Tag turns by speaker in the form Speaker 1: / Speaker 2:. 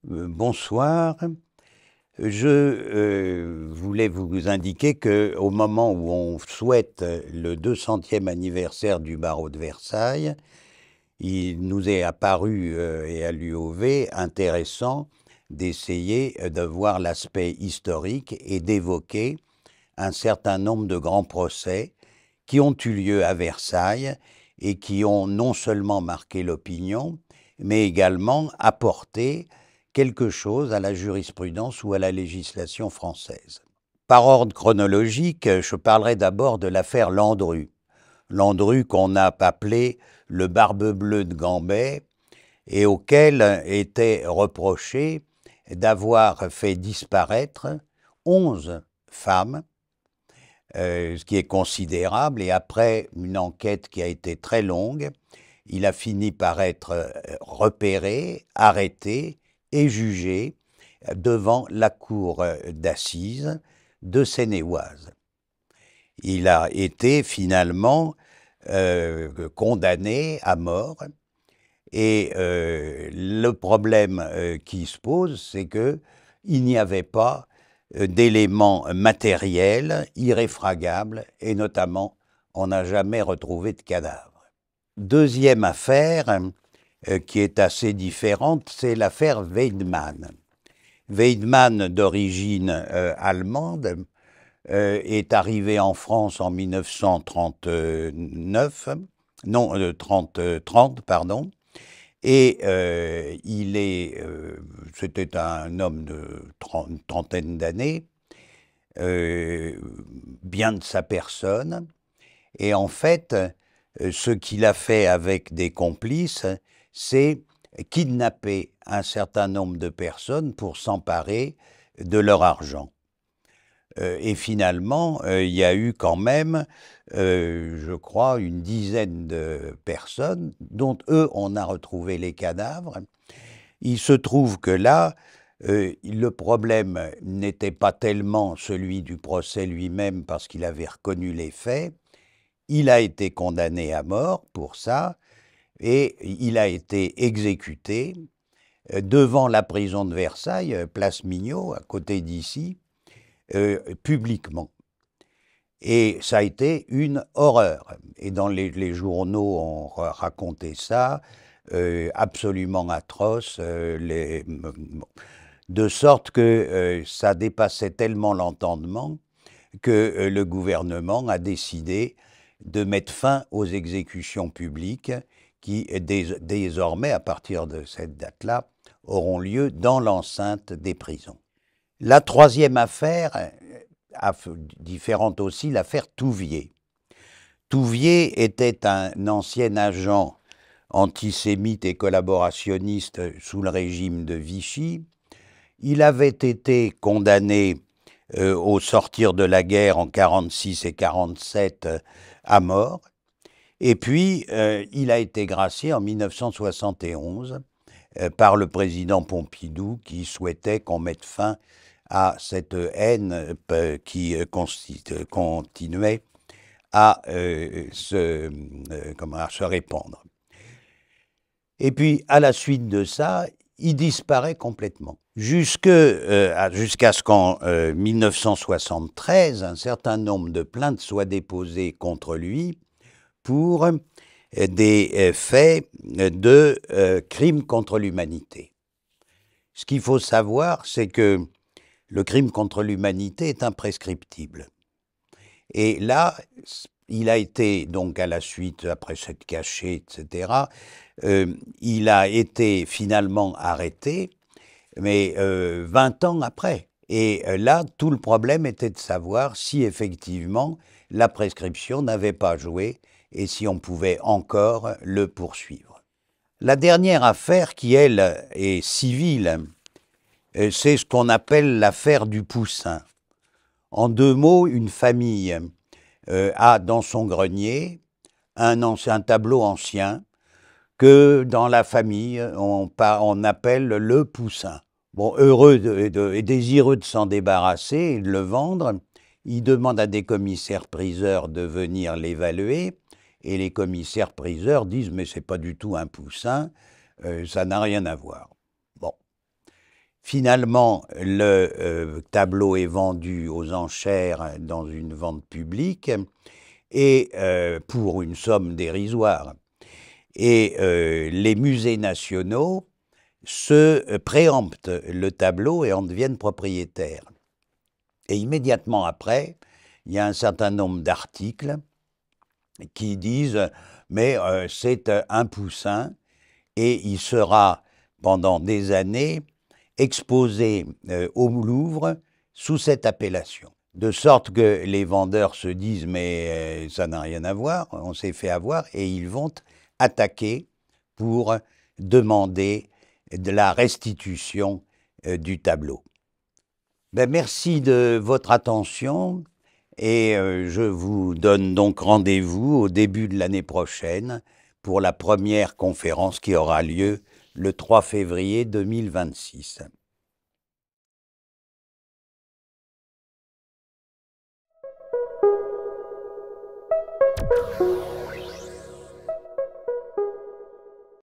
Speaker 1: Bonsoir. Je voulais vous indiquer qu'au moment où on souhaite le 200e anniversaire du barreau de Versailles, il nous est apparu et à l'UOV intéressant d'essayer de voir l'aspect historique et d'évoquer un certain nombre de grands procès qui ont eu lieu à Versailles et qui ont non seulement marqué l'opinion, mais également apporté quelque chose à la jurisprudence ou à la législation française. Par ordre chronologique, je parlerai d'abord de l'affaire Landru. Landru qu'on a appelé le Barbe Bleue de Gambet et auquel était reproché d'avoir fait disparaître 11 femmes, ce qui est considérable, et après une enquête qui a été très longue, il a fini par être repéré, arrêté et jugé devant la cour d'assises de Seine-et-Oise. Il a été finalement condamné à mort et le problème qui se pose, c'est qu'il n'y avait pas d'éléments matériels irréfragables et notamment on n'a jamais retrouvé de cadavre. Deuxième affaire qui est assez différente, c'est l'affaire Weidmann. Weidmann, d'origine allemande, est arrivé en France en 1939, non, 30, pardon, et c'était un homme de une trentaine d'années, bien de sa personne, et en fait, ce qu'il a fait avec des complices, c'est kidnapper un certain nombre de personnes pour s'emparer de leur argent. Et finalement, il y a eu quand même, je crois, une dizaine de personnes dont eux, on a retrouvé les cadavres. Il se trouve que là, le problème n'était pas tellement celui du procès lui-même parce qu'il avait reconnu les faits. Il a été condamné à mort pour ça et il a été exécuté devant la prison de Versailles, place Mignot, à côté d'ici, publiquement. Et ça a été une horreur. Et dans les journaux, on racontait ça, absolument atroce, de sorte que ça dépassait tellement l'entendement que le gouvernement a décidé de mettre fin aux exécutions publiques qui, désormais, à partir de cette date-là, auront lieu dans l'enceinte des prisons. La troisième affaire, différente aussi, l'affaire Touvier. Touvier était un ancien agent antisémite et collaborationniste sous le régime de Vichy. Il avait été condamné au sortir de la guerre en 1946 et 1947 à mort. Et puis, il a été gracié en 1971 par le président Pompidou qui souhaitait qu'on mette fin à cette haine qui continuait à se répandre. Et puis, à la suite de ça, il disparaît complètement. Jusqu'à ce qu'en 1973, un certain nombre de plaintes soient déposées contre lui pour des faits de crimes contre l'humanité. Ce qu'il faut savoir, c'est que le crime contre l'humanité est imprescriptible. Et là, il a été, donc à la suite, après s'être caché, etc., il a été finalement arrêté, mais 20 ans après. Et là, tout le problème était de savoir si effectivement la prescription n'avait pas joué et si on pouvait encore le poursuivre. La dernière affaire, qui elle est civile, c'est ce qu'on appelle l'affaire du Poussin. En 2 mots, une famille a dans son grenier un tableau ancien que dans la famille on appelle le Poussin. Bon, heureux et désireux de s'en débarrasser et de le vendre, il demande à des commissaires-priseurs de venir l'évaluer, et les commissaires-priseurs disent « mais c'est pas du tout un Poussin, ça n'a rien à voir ». Bon. Finalement, le tableau est vendu aux enchères dans une vente publique, et pour une somme dérisoire. Et les musées nationaux se préemptent le tableau et en deviennent propriétaires. Et immédiatement après, il y a un certain nombre d'articles qui disent « mais c'est un Poussin et il sera pendant des années exposé au Louvre sous cette appellation ». De sorte que les vendeurs se disent « mais ça n'a rien à voir, on s'est fait avoir » et ils vont attaquer pour demander de la restitution du tableau. Ben, merci de votre attention et je vous donne donc rendez-vous au début de l'année prochaine pour la première conférence qui aura lieu le 3 février 2026.